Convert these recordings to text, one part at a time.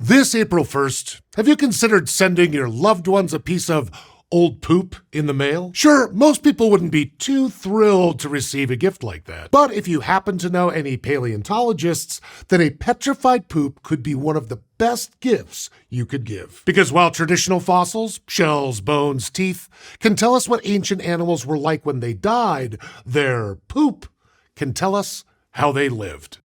This April 1st, have you considered sending your loved ones a piece of old poop in the mail? Sure, most people wouldn't be too thrilled to receive a gift like that. But if you happen to know any paleontologists, then a petrified poop could be one of the best gifts you could give. Because while traditional fossils, shells, bones, teeth, can tell us what ancient animals were like when they died, their poop can tell us how they lived.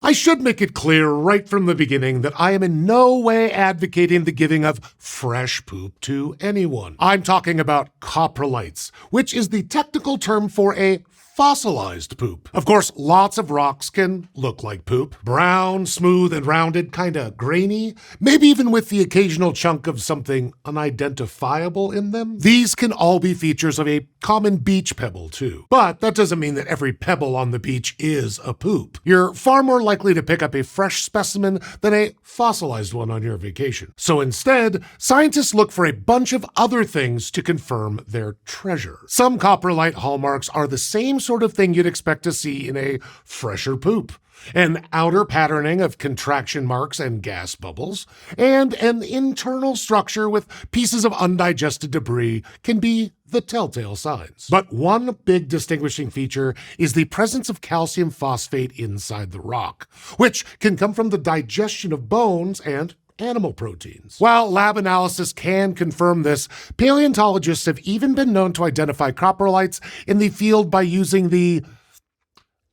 I should make it clear right from the beginning that I am in no way advocating the giving of fresh poop to anyone. I'm talking about coprolites, which is the technical term for a fossilized poop. Of course, lots of rocks can look like poop. Brown, smooth, and rounded, kinda grainy, maybe even with the occasional chunk of something unidentifiable in them. These can all be features of a common beach pebble, too. But that doesn't mean that every pebble on the beach is a poop. You're far more likely to pick up a fresh specimen than a fossilized one on your vacation. So instead, scientists look for a bunch of other things to confirm their treasure. Some coprolite hallmarks are the same sort of thing you'd expect to see in a fresher poop. An outer patterning of contraction marks and gas bubbles, and an internal structure with pieces of undigested debris can be the telltale signs. But one big distinguishing feature is the presence of calcium phosphate inside the rock, which can come from the digestion of bones and animal proteins. While lab analysis can confirm this, paleontologists have even been known to identify coprolites in the field by using the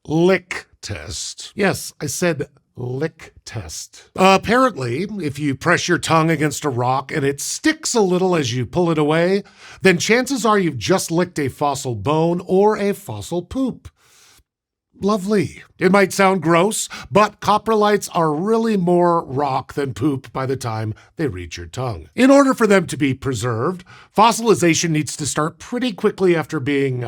lick test. Yes, I said lick test. Apparently, if you press your tongue against a rock and it sticks a little as you pull it away, then chances are you've just licked a fossil bone or a fossil poop. Lovely. It might sound gross, but coprolites are really more rock than poop by the time they reach your tongue. In order for them to be preserved, fossilization needs to start pretty quickly after being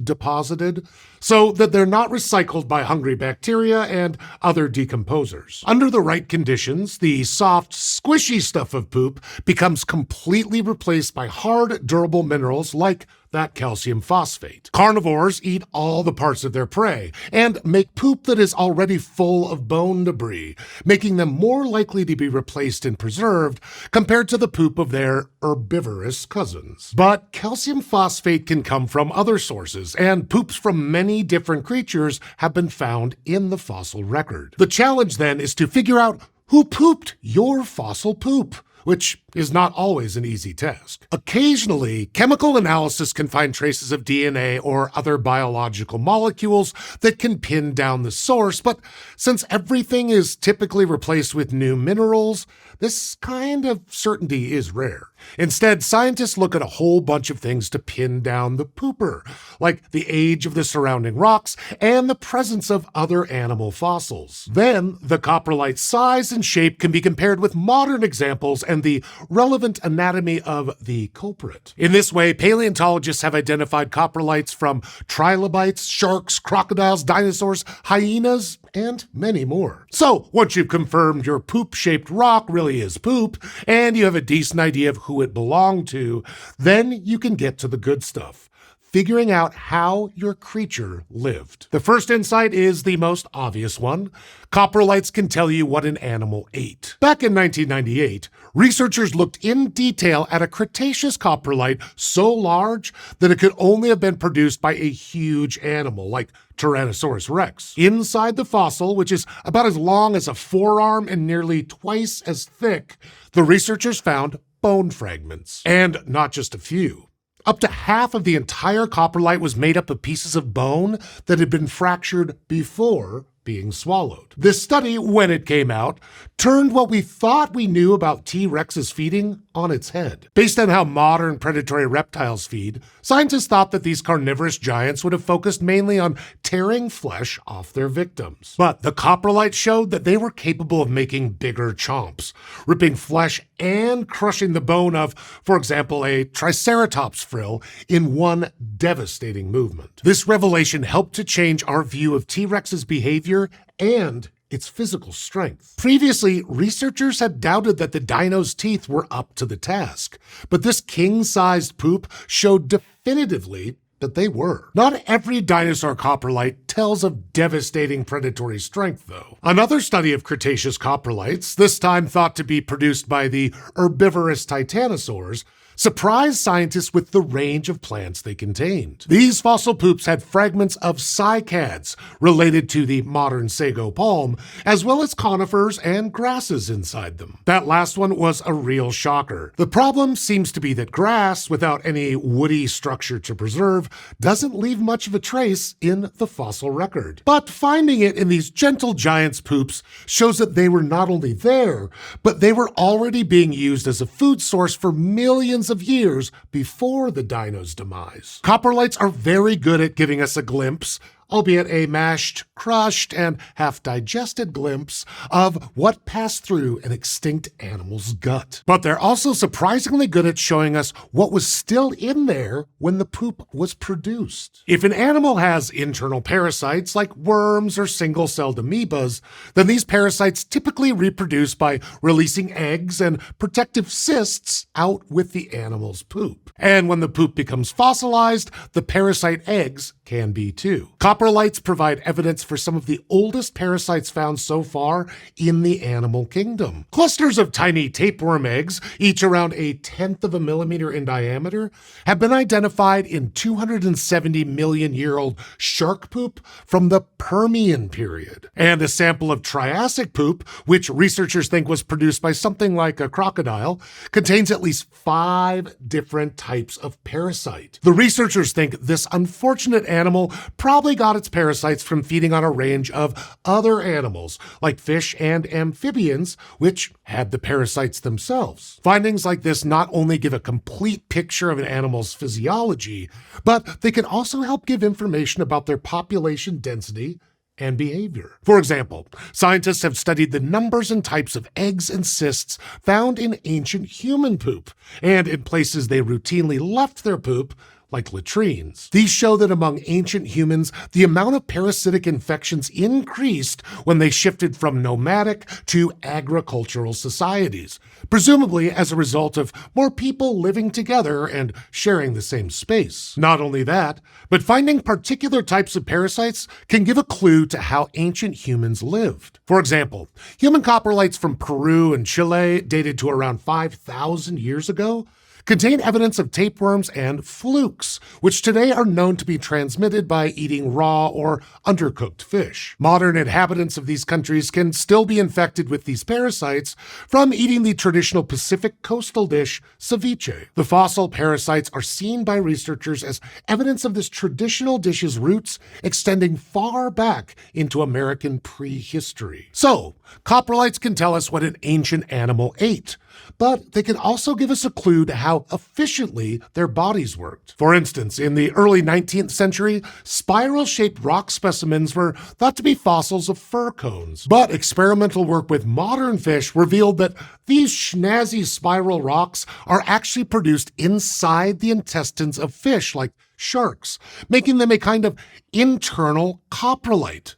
deposited, so that they're not recycled by hungry bacteria and other decomposers. Under the right conditions, the soft, squishy stuff of poop becomes completely replaced by hard, durable minerals like that calcium phosphate. Carnivores eat all the parts of their prey and make poop that is already full of bone debris, making them more likely to be replaced and preserved compared to the poop of their herbivorous cousins. But calcium phosphate can come from other sources, and poops from many different creatures have been found in the fossil record. The challenge then is to figure out who pooped your fossil poop, which is not always an easy task. Occasionally, chemical analysis can find traces of DNA or other biological molecules that can pin down the source, but since everything is typically replaced with new minerals, this kind of certainty is rare. Instead, scientists look at a whole bunch of things to pin down the pooper, like the age of the surrounding rocks and the presence of other animal fossils. Then, the coprolite size and shape can be compared with modern examples and the relevant anatomy of the culprit. In this way, paleontologists have identified coprolites from trilobites, sharks, crocodiles, dinosaurs, hyenas, and many more. So, once you've confirmed your poop-shaped rock really is poop, and you have a decent idea of who it belonged to, then you can get to the good stuff. Figuring out how your creature lived. The first insight is the most obvious one. Coprolites can tell you what an animal ate. Back in 1998, researchers looked in detail at a Cretaceous coprolite so large that it could only have been produced by a huge animal, like Tyrannosaurus rex. Inside the fossil, which is about as long as a forearm and nearly twice as thick, the researchers found bone fragments. And not just a few. Up to half of the entire coprolite was made up of pieces of bone that had been fractured before being swallowed. This study, when it came out, turned what we thought we knew about T-Rex's feeding on its head. Based on how modern predatory reptiles feed, scientists thought that these carnivorous giants would have focused mainly on tearing flesh off their victims. But the coprolite showed that they were capable of making bigger chomps, ripping flesh and crushing the bone of, for example, a Triceratops frill in one devastating movement. This revelation helped to change our view of T-Rex's behavior and its physical strength. Previously, researchers had doubted that the dino's teeth were up to the task, but this king-sized poop showed definitively but they were. Not every dinosaur coprolite tells of devastating predatory strength, though. Another study of Cretaceous coprolites, this time thought to be produced by the herbivorous titanosaurs, surprised scientists with the range of plants they contained. These fossil poops had fragments of cycads, related to the modern sago palm, as well as conifers and grasses inside them. That last one was a real shocker. The problem seems to be that grass, without any woody structure to preserve, doesn't leave much of a trace in the fossil record. But finding it in these gentle giants' poops shows that they were not only there, but they were already being used as a food source for millions of years before the dino's demise. Coprolites are very good at giving us a glimpse, albeit a mashed, crushed, and half-digested glimpse of what passed through an extinct animal's gut. But they're also surprisingly good at showing us what was still in there when the poop was produced. If an animal has internal parasites like worms or single-celled amoebas, then these parasites typically reproduce by releasing eggs and protective cysts out with the animal's poop. And when the poop becomes fossilized, the parasite eggs can be too. Coprolites provide evidence for some of the oldest parasites found so far in the animal kingdom. Clusters of tiny tapeworm eggs, each around 1/10 of a millimeter in diameter, have been identified in 270-million-year-old shark poop from the Permian period. And a sample of Triassic poop, which researchers think was produced by something like a crocodile, contains at least 5 different types of parasite. The researchers think this unfortunate animal probably got its parasites from feeding on a range of other animals, like fish and amphibians, which had the parasites themselves. Findings like this not only give a complete picture of an animal's physiology, but they can also help give information about their population density and behavior. For example, scientists have studied the numbers and types of eggs and cysts found in ancient human poop, and in places they routinely left their poop, like latrines. These show that among ancient humans, the amount of parasitic infections increased when they shifted from nomadic to agricultural societies, presumably as a result of more people living together and sharing the same space. Not only that, but finding particular types of parasites can give a clue to how ancient humans lived. For example, human coprolites from Peru and Chile, dated to around 5,000 years ago, contain evidence of tapeworms and flukes, which today are known to be transmitted by eating raw or undercooked fish. Modern inhabitants of these countries can still be infected with these parasites from eating the traditional Pacific coastal dish ceviche. The fossil parasites are seen by researchers as evidence of this traditional dish's roots extending far back into American prehistory. So, coprolites can tell us what an ancient animal ate, but they can also give us a clue to how efficiently their bodies worked. For instance, in the early 19th century, spiral-shaped rock specimens were thought to be fossils of fir cones. But experimental work with modern fish revealed that these snazzy spiral rocks are actually produced inside the intestines of fish, like sharks, making them a kind of internal coprolite,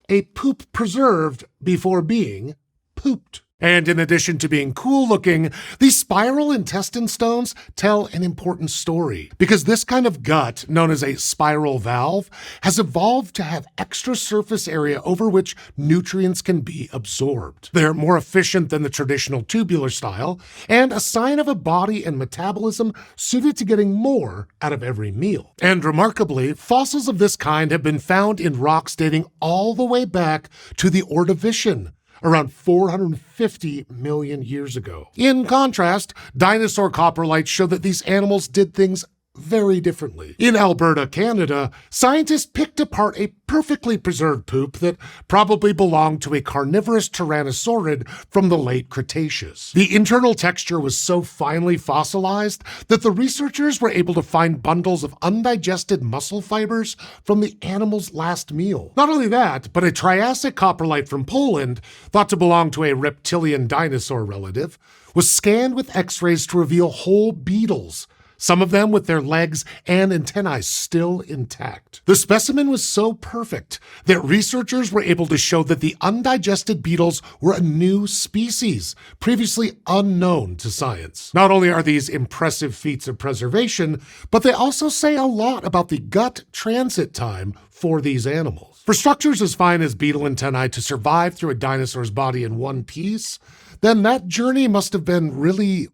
a poop preserved before being pooped. And in addition to being cool looking, these spiral intestine stones tell an important story, because this kind of gut, known as a spiral valve, has evolved to have extra surface area over which nutrients can be absorbed. They're more efficient than the traditional tubular style, and a sign of a body and metabolism suited to getting more out of every meal. And remarkably, fossils of this kind have been found in rocks dating all the way back to the Ordovician, around 450 million years ago. In contrast, dinosaur coprolites show that these animals did things very differently. In Alberta, Canada, scientists picked apart a perfectly preserved poop that probably belonged to a carnivorous tyrannosaurid from the late Cretaceous. The internal texture was so finely fossilized that the researchers were able to find bundles of undigested muscle fibers from the animal's last meal. Not only that, but a Triassic coprolite from Poland, thought to belong to a reptilian dinosaur relative, was scanned with X-rays to reveal whole beetles, some of them with their legs and antennae still intact. The specimen was so perfect that researchers were able to show that the undigested beetles were a new species, previously unknown to science. Not only are these impressive feats of preservation, but they also say a lot about the gut transit time for these animals. For structures as fine as beetle antennae to survive through a dinosaur's body in one piece, then that journey must have been really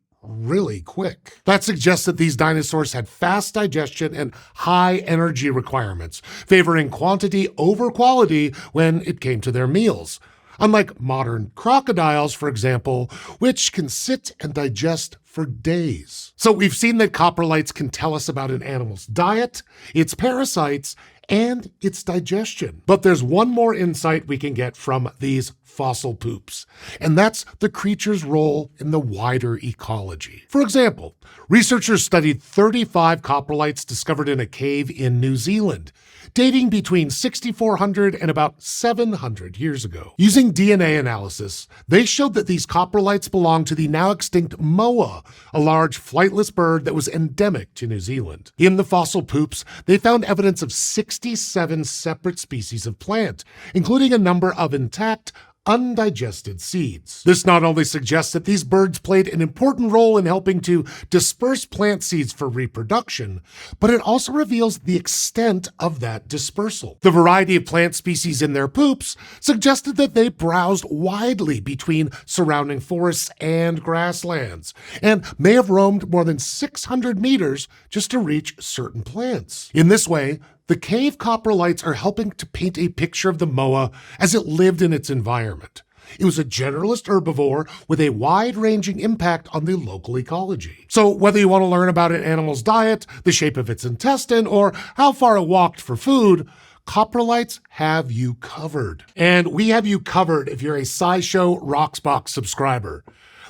quick. That suggests that these dinosaurs had fast digestion and high energy requirements, favoring quantity over quality when it came to their meals. Unlike modern crocodiles, for example, which can sit and digest for days. So we've seen that coprolites can tell us about an animal's diet, its parasites, and its digestion. But there's one more insight we can get from these fossil poops, and that's the creature's role in the wider ecology. For example, researchers studied 35 coprolites discovered in a cave in New Zealand, dating between 6,400 and about 700 years ago. Using DNA analysis, they showed that these coprolites belong to the now extinct moa, a large flightless bird that was endemic to New Zealand. In the fossil poops, they found evidence of 67 separate species of plant, including a number of intact, undigested seeds. This not only suggests that these birds played an important role in helping to disperse plant seeds for reproduction, but it also reveals the extent of that dispersal. The variety of plant species in their poops suggested that they browsed widely between surrounding forests and grasslands, and may have roamed more than 600 meters just to reach certain plants. In this way, the cave coprolites are helping to paint a picture of the moa as it lived in its environment. It was a generalist herbivore with a wide-ranging impact on the local ecology. So whether you want to learn about an animal's diet, the shape of its intestine, or how far it walked for food, coprolites have you covered. And we have you covered if you're a SciShow Rocksbox subscriber.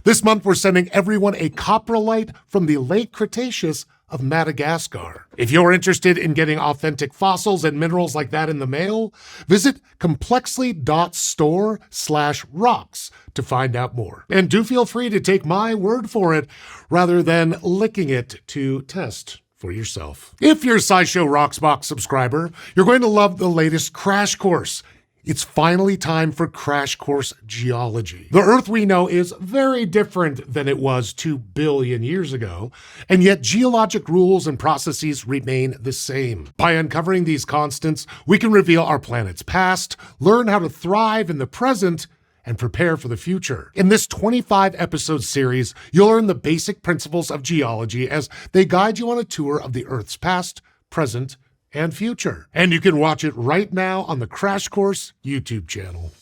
This month, we're sending everyone a coprolite from the late Cretaceous of Madagascar. If you're interested in getting authentic fossils and minerals like that in the mail, visit complexly.store/rocks to find out more. And do feel free to take my word for it rather than licking it to test for yourself. If you're a SciShow Rocksbox subscriber, you're going to love the latest Crash Course. It's finally time for Crash Course Geology. The Earth we know is very different than it was 2 billion years ago, and yet geologic rules and processes remain the same. By uncovering these constants, we can reveal our planet's past, learn how to thrive in the present, and prepare for the future. In this 25-episode series, you'll learn the basic principles of geology as they guide you on a tour of the Earth's past, present, and future. And you can watch it right now on the Crash Course YouTube channel.